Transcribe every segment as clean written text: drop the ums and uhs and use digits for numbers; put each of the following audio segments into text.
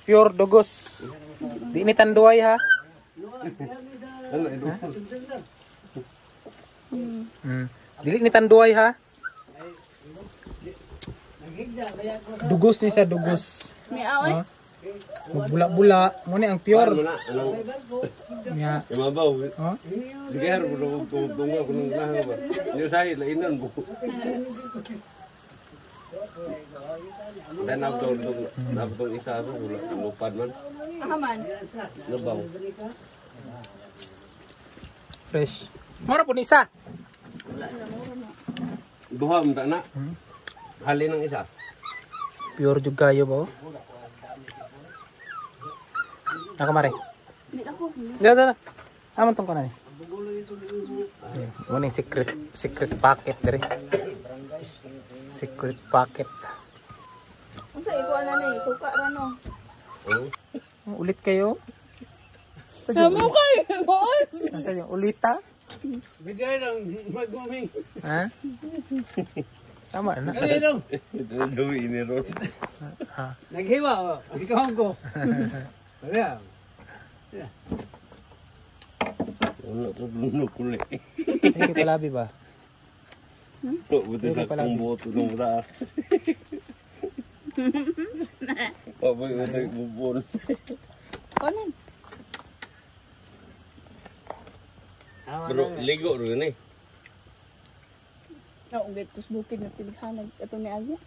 Pure dugos. Di ini tanduay ha. Dili ni tanduay ha. Dugos ni sa dugos. Miaw eh. Bula-bula, mo ni ang pure. Nya. Mabaw. Sige har tunga kunung lah ba. Yo sai lainan bu. Dan abdong isa ro lupan man. Aman. Nabaw. Fresh. Mura pun isa. Duha man ta na. Halin ang isa. Pure juga yo ba? Nakamari. Di ako. Dala. Aman tong kana ni. Mo ni secret packet dere. Secret packet. Unsa iko ana ni suka ra no. Ulit kayo. Kamu kay mo. Nasa yung ulita? Bigay lang magmaming. Ha? Tama na. Kali dong. Dawi ini ro. Ha. Naghiwa ikaw ko. Wala. Ano to duno kule. Ay palabi ba? To buti sa kumbo to nung ra. Paboy utoy bubol. Konen. Pero ligo ro ni. Na ug tus bukid na pilhan ato ni Agya.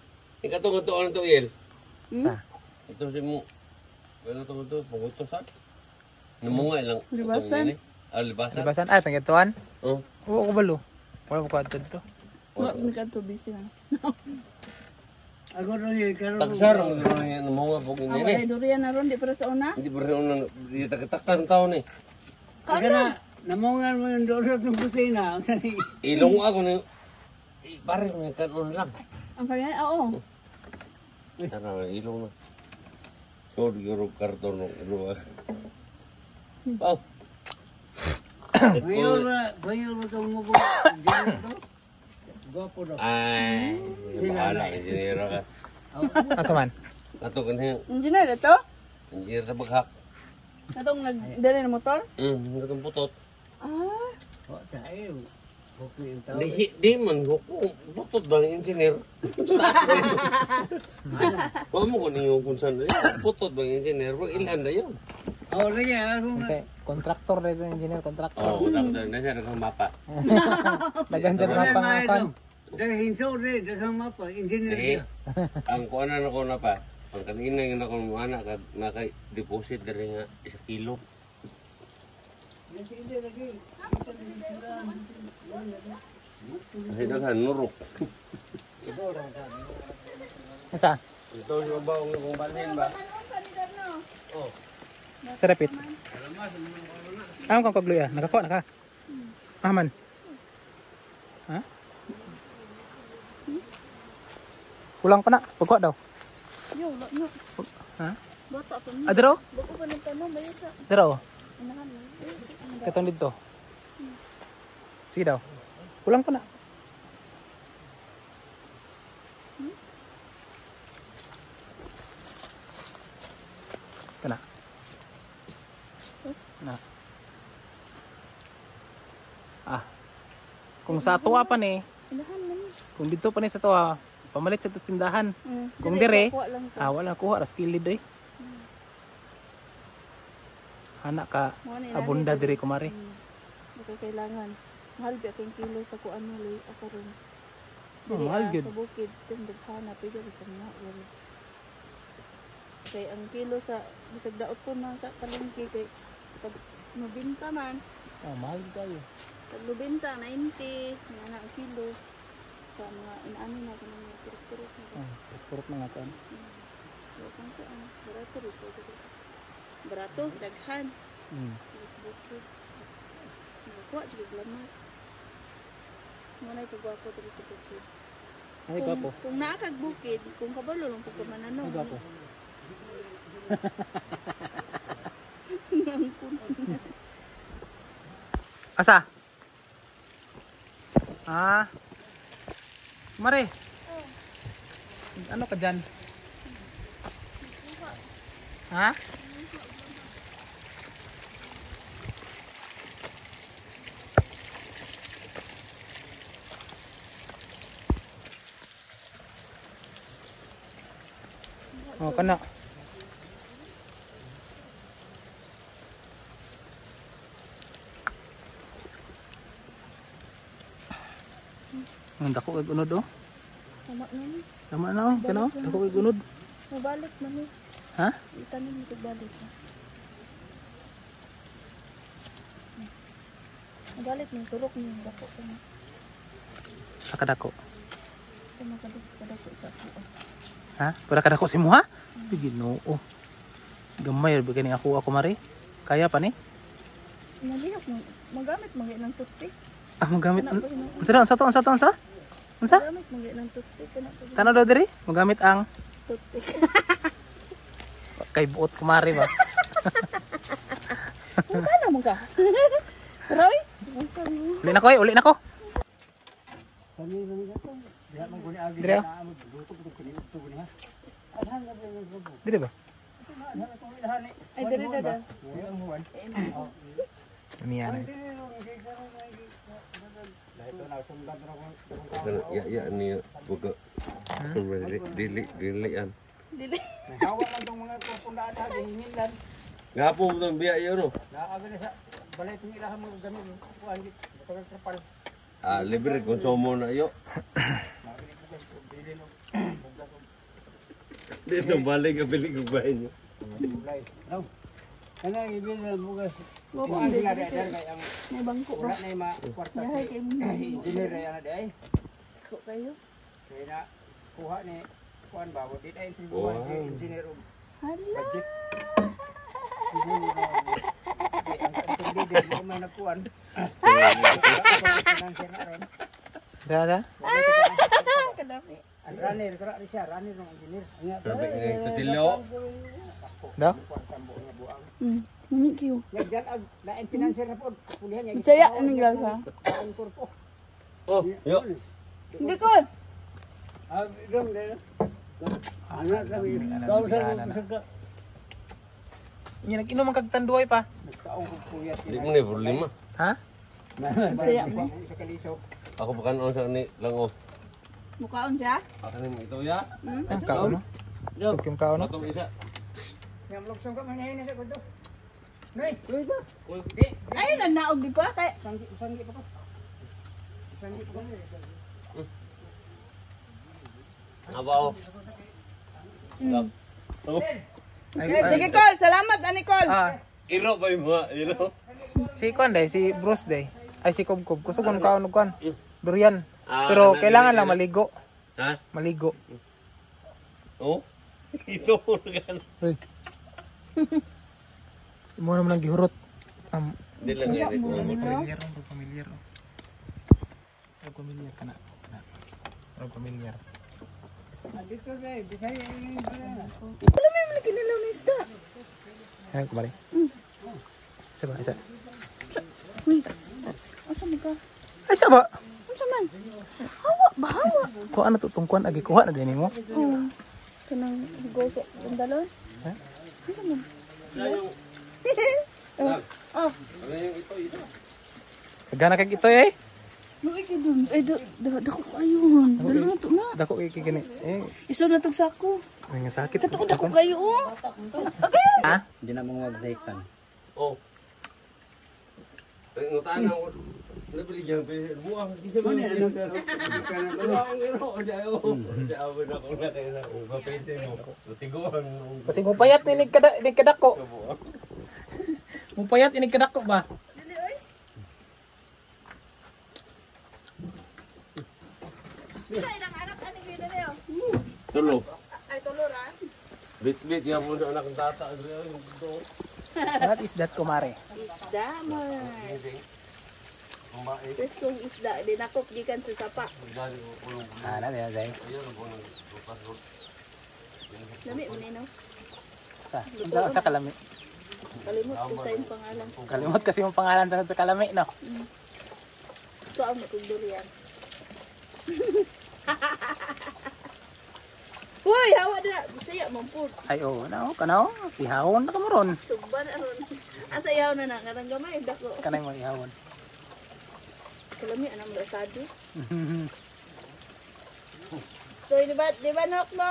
Ikatong to ano to il. Sa. Ito si mo. Ano to pangutosan. Namungay lang. Libasan. Libasan. Libasan ay pangituan. Oh. Oo ko balo. Wala ko adto to. Wa mi kadto busy na. Ako ron yun karon. Tagsar mo gano'n namunga po Ang ini. ay durian na ron di para sa una. Hindi pa rin unang taktak taon eh. Kana. Namungan mo yung doon sa itong kusina. Ilong ako na pare may kanon lang. Ang kanya oo. Tara ilong na. So guro karton no. Pau. Ngayon mo itong mugo. Gwapo daw. Ay, bahala engineer ka. Asa man? Ato kanhi Engineer ito? engineer sa baghak. Atong nagdala ng motor? Natong putot. Ah. O, tayo. Okay yung tao. Di man putot ba ng engineer? Wa mo ko niyo kung saan putot ba ng engineer? Wag ilan na yun. O, lagi ako nga. Kasi contractor na ito, engineer contractor. Oh, dapat na siya ng mapa. Dagan dyan mga pangakan. Dahil hinso rin, dagang mapa, engineer Eh, niya. ang kuanan ako na pa. Ang kanina yung ako ng anak naka-deposit na rin nga 1 kilo. Kasi daghan nurok. Asa? Ito yung ba kung balhin ba? Oh. Sa rapit. Ang kang kagluya, nakakuha na ka. Aman. Ha? Kulang pa na, pagkuha daw. Yo, no. Ha? Bata pa mo. Adro? Bako pa nagtanong ba sa Dero. inahan. Katong dito. Sige daw. Kulang pa na. Kana. Na. Ah. Kung sa tuwa pa ni, Inahan man. kung dito pa ni sa tuwa, pamalit sa tindahan. Kung dire, lang. wala kuha, ras kilid eh. Hana ka, abunda dire kumari. Ito kailangan. Mahal ba kung kilo sa kuan mo lay ako ron. Mahal gyud. Sa bukid tindaghan pwede rin na wala. Kay ang kilo sa bisag daot ko na sa palengke kay pag mabinta man, Mahal kayo. pag mabinta 90 na ang kilo sa mga inaani na kung mga kurot-kurot na. Purot mga kan. So kung saan barato rito. Barato daghan. Sa bukid. Kuha juga lamas. Manay kagwapo dito sa bukid. Ay, gwapo. Kung naakag bukid, kung kabalo lang po ka mananong. Ay, gwapo. Asa? Ah. Mare. Ano ka dyan? Ha? Oh, kana. Ang dako kay gunod oh. Tama na ni. Tama na oh, kana oh. Dako kay gunod. Mabalik man ni. Ha? Itanim mo balik. Mabalik ni turok ni dako ko. Sa kadako. Tama ka dako sa ako. Ha? Para kadako si mo ha? Ginoo. Gamay ra kani ako mari. Kaya pa ni? Nalihok mo. Magamit mga ng toothpick. Ah, magamit. Unsa to? Unsa? Magamit mga ng toothpick. Tanaw daw diri? Magamit ang Toothpick. kay buot kumari ba? Ano mo ka? Roy? Uli na ko, uli na ko. Dire. Dire ba? Ay, dali dada. Ini yan. Ya ni buka. Dili yan. Dili. Hawa man tong mga pundaan ha hingin lan. Gapo mo tong biya yun no. Naabi na sa balay tong ilaha mo gamit kuan git pag trapal. Ah, libre konsumo na yo. Dito balik ka bili ko ba inyo. Aw. Kana ibig na bugas. Mo Kuan pa sila dai kay ang may bangko ba? wala na ma kwarta Yahay si kay mo. engineer ay ana dai. Ko kayo. Kaya na kuha ni kuan ba di dai tribuan si engineer og Hala. budget. Ang bidel mo man nakuan. Ada. Kalami. Ang runner kara ni siya runner ng engineer. Nya Sabi nga tutilo. Daw. Thank you. Nya dyan ag lain financier na pod. Pulihan nya. Bisaya anong lasa? Ang korpo. Oh, yo. Hindi ko. Ah, dong dai. Anak kami kau sa ka. Ini nag-inom ang kagtanduay pa. Nagtaong ko puyat. Di mo ni problema. Ha? Bisaya mo. Sa kalisok. Ako bukan on sa ni lang oh. Mukhaon siya? Ako ni ito ya. Ang kaon no? Sukim kaon no? Atong isa. Yang luksong ka manahin na sa kudo. Noy, tuloy ka. Ay, nagnaog di ko ate. Sanggi pa ko. Sanggi pa ko. Abaw. Oh. Sige, Col. Salamat, Anicol. Ah, Iro ba yung mga, you know? si Kwan day, si Bruce day. Ay si Kubkub. Gusto kong kaon og kwan. Durian. Ah, Pero na- kailangan na- lang maligo. Ha? Maligo. Oh? Ito mo na gan. Uy. Mo naman ang gihurot. Di lang yan. Pamilyar, pamilyar. Pamilyar kana. Pamilyar. Dito dai, Bisaya ini pala. Wala may mga kinalaw na isda. Ayan, kumari. Isa ba? Isa. Uy. Asa mo ka? Ay, isa ba? Asa man? Hawa ba? Hawa. Kuha na to tungkuan. Agi kuha na gani mo. Oo. Kanang goso. Bandalon? Ha? Asa man? Oh. Ano yung ito? Kagana kag ito eh. Luwi ka dun. Ay, dako kayon. Dalo na to na. Dako kay gani. Eh, Iso na tong sako. ay nga sakit. Dako kayo oh. Ha? Hindi na mga breakan. Oh. Ay, ngutaan ako. Nabili dyan, buang. Di siya ba? Buang iro. Diyaw na kung natin na kung kapite mo. Tiguan. Kasi mupayat ni kadako. Mupayat ini kadako ba? Dili oy. Sa ilang anak ani gina niyo? Tulo. Ay tolora. Bit-bit yan po sa anak ng tata. What is that, kumare? Isda man. Preskong isda dinakop gikan sa sapa. Ah, na ya, dai. Lami man no. Sa kalami. Kalimot ko sa imong pangalan. Kalimot kasi yung pangalan sa kalami, no? Ito ang matugdurian. Uy, hawa na. Bisaya mampud. Ay oh, kanaw, ihawon na kamaron. Suban aron. Asa yaw na kanang gamay dako. Kanay mo ihawon. Kalami anam rasado. So, di ba nok no?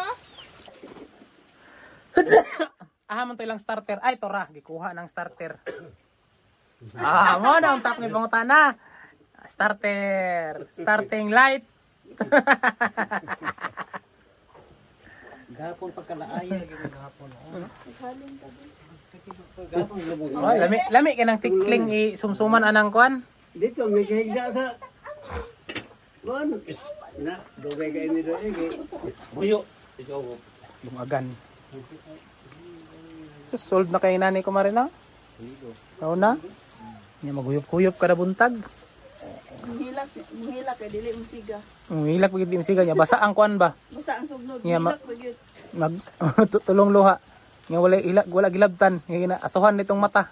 Ahamon to ilang starter. Ay, tora, gikuha ng starter. Mo na ang top ng pangutana. Starter, starting light. Gahapon pagkalaaya gyud gahapon. Halin ka din. Gahapon lumong. Oh, lami ka ng tikling isumsuman anang kwan. Dito, may kahigda sa... Bon, na, dugay kayo ni doon eh. Buyo. Ikaw. Lumagan. So, sold na kay nanay ko marina. Sa una. Niya maguyop-kuyop kada buntag. Muhilak kay dili mo siga. Hilak pagid di siga niya basa ang kwan ba. Basta ang sugnod, Yeah, muhilak pa gyud. Mag tulong luha. Nga wala gilabtan, nga asuhan nitong mata.